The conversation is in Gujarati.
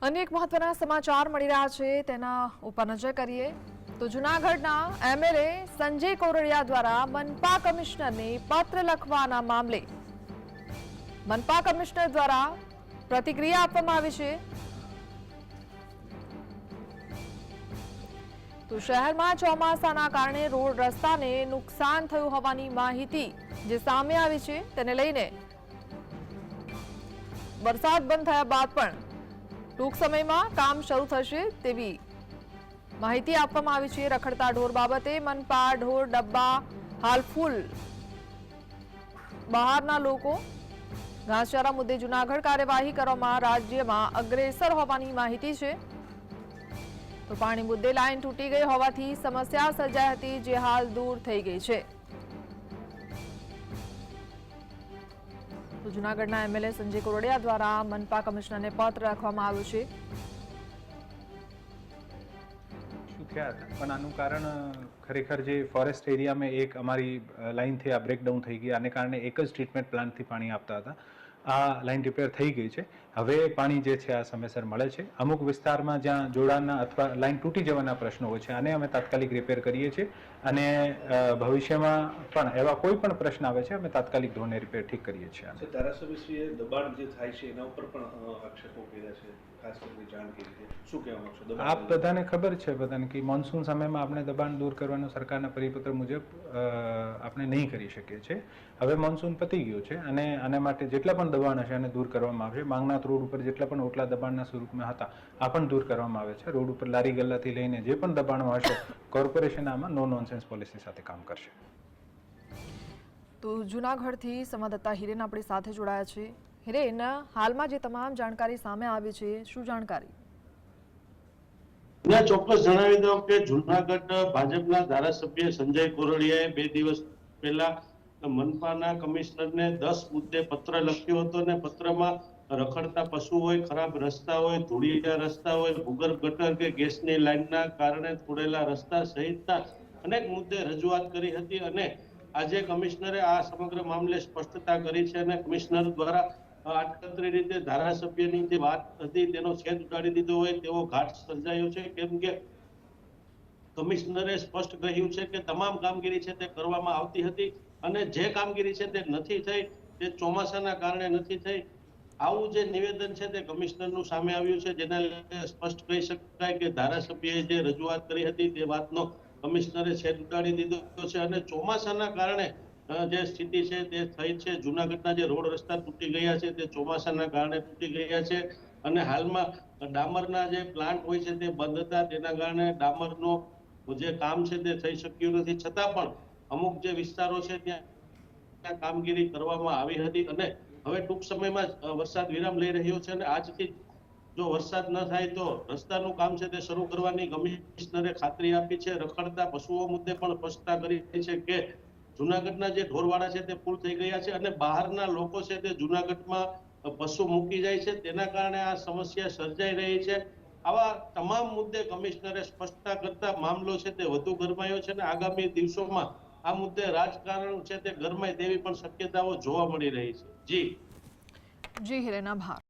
અનેક મહત્વના સમાચાર મળી રહ્યા છે તેના ઉપર નજર કરીએ તો જૂનાગઢના એમએલએ સંજય કોરડિયા દ્વારા મનપા કમિશનરને પત્ર લખવાના મામલે મનપા કમિશનર દ્વારા પ્રતિક્રિયા આપવામાં આવી છે। તો શહેરમાં ચોમાસાના કારણે રોડ રસ્તાને નુકસાન થયું હોવાની માહિતી જે સામે આવી છે તેને લઈને વરસાદ બંધ થયા બાદ પણ ટૂંક સમયમાં કામ શરૂ થશે તેવી માહિતી આપવામાં આવી છે। રખડતા ઢોર બાબતે મનપા ઢોર ડબ્બા હાલ ફૂલ બહારના લોકો ઘાસચારા મુદ્દે જૂનાગઢ કાર્યવાહી કરવામાં રાજ્યમાં અગ્રેસર હોવાની માહિતી છે। તો પાણી મુદ્દે લાઈન તૂટી ગઈ હોવાથી સમસ્યા સર્જાઈ હતી જે હાલ દૂર થઈ ગઈ છે। તો જૂનાગઢના એમએલએ સંજય કોરડિયા દ્વારા મનપા કમિશનરને પત્ર લખવામાં આવ્યો છે। શું થયા હતા પણ આનું કારણ ખરેખર જે ફોરેસ્ટ એરિયામાં એક અમારી લાઈનથી આ બ્રેકડાઉન થઈ ગઈ, આને કારણે એક જ ટ્રીટમેન્ટ પ્લાન્ટથી પાણી આપતા હતા। આ લાઈન રિપેર થઈ ગઈ છે, હવે પાણી જે છે આ સમયસર મળે છે। અમુક વિસ્તારમાં જ્યાં જોડાણના અથવા લાઈન તૂટી જવાના પ્રશ્નો હોય છે આને અમે તાત્કાલિક રિપેર કરીએ છીએ અને ભવિષ્યમાં પણ એવા કોઈ પણ પ્રશ્ન આવે છે અમે તાત્કાલિક ધોરણે રિપેર ઠીક કરીએ છીએ। ધારાસભ્યશ્રીએ દબાણ જે થાય છે એના ઉપર પણ આક્ષેપો કર્યા છે, ખાસ કરીને જાણકારી છે, શું કહેવા માંગશો? આપ બધાને ખબર છે બધાને કે મોન્સૂન સમયમાં આપણે દબાણ દૂર કરવાનો સરકારના પરિપત્ર મુજબ આપણે નહીં કરી શકીએ છીએ। હવે મોન્સૂન પતી ગયું છે અને આના માટે જેટલા પણ દબાણ હશે એને દૂર કરવામાં આવશે। માંગનાથ રોડ ઉપર જેટલા પણ ઓટલા દબાણના સ્વરૂપમાં હતા આ પણ દૂર કરવામાં આવે છે। રોડ ઉપર લારી ગલ્લાથી લઈને જે પણ દબાણો હશે કોર્પોરેશન આમાં નો નોનસેન્સ પોલિસી સાથે કામ કરશે। તો જૂનાગઢથી સંવાદદાતા હિરેન આપણી સાથે જોડાયા છે। હિરેન, હાલમાં જે તમામ જાણકારી સામે આવી છે શું જાણકારી? ચોક્કસ જણાવી દઉં કે જૂનાગઢ ભાજપના ધારાસભ્ય સંજય કોરડિયાએ 2 દિવસ પહેલા મનપાના કમિશનરને 10 મુદ્દે પત્ર લખ્યો હતો અને પત્રમાં રખડતા પશુ હોય, ખરાબ રસ્તા હોય, ધૂળિયા રસ્તા હોય, ભૂગર્ભ ગટર કે ગેસની લાઈનના કારણે તોડેલા રસ્તા સહિતના અનેક મુદ્દે રજૂઆત કરી હતી અને આજે કમિશનરે આ સમગ્ર મામલે સ્પષ્ટતા કરી છે અને કમિશનર દ્વારા આડકતરી રીતે ધારાસભ્યની જે વાત હતી તેનો છેદ ઉડાડી દીધો હોય તેવો ઘાટ સર્જાયો છે। કેમ કે કમિશનરે સ્પષ્ટ કહ્યું છે કે તમામ કામગીરી છે તે કરવામાં આવતી હતી અને જે કામગીરી છે તે નથી થઈ, તે ચોમાસાના કારણે નથી થઈ। આવું જે નિવેદન છે તે કમિશનરનું સામે આવ્યું છે, જેના લીધે સ્પષ્ટ કહી શકાય કે ધારાસભ્યએ જે રજૂઆત કરી હતી તે વાતનો કમિશનરે છેદ ઉડાડી દીધો છે અને ચોમાસાના કારણે જે સ્થિતિ છે તે થઈ છે। જૂનાગઢના જે રોડ રસ્તા તૂટી ગયા છે તે ચોમાસાના કારણે તૂટી ગયા છે અને હાલમાં ડામરના જે પ્લાન્ટ હોય છે તે બંધ હતા, તેના કારણે ડામરનો જે કામ છે તે થઈ શક્યું નથી। છતાં પણ અમુક જે વિસ્તારો છે ત્યાં કામગીરી કરવામાં આવી હતી અને હવે ટૂંક સમયમાં વરસાદ વિરામ લઈ રહ્યો છે અને આજથી જો વરસાદ ન થાય તો રસ્તાનું કામ છે તે શરૂ કરવાની કમિશનરે ખાતરી આપી છે। રખડતા પશુઓ મુદ્દે પણ સ્પષ્ટતા કરી છે કે જૂનાગઢના જે ઢોરવાડા છે તે ફૂલ થઈ ગયા છે અને બહારના લોકો છે તે જૂનાગઢમાં પશુ મૂકી જાય છે, તેના કારણે આ સમસ્યા સર્જાઈ રહી છે। આવા તમામ મુદ્દે કમિશનરે સ્પષ્ટતા કરતા મામલો છે તે વધુ ગરમાયો છે અને આગામી દિવસોમાં આ મુદ્દે રાજકારણ છે તે ગરમાય તેવી પણ શક્યતાઓ જોવા મળી રહી છે। જી હિરેન, આભાર।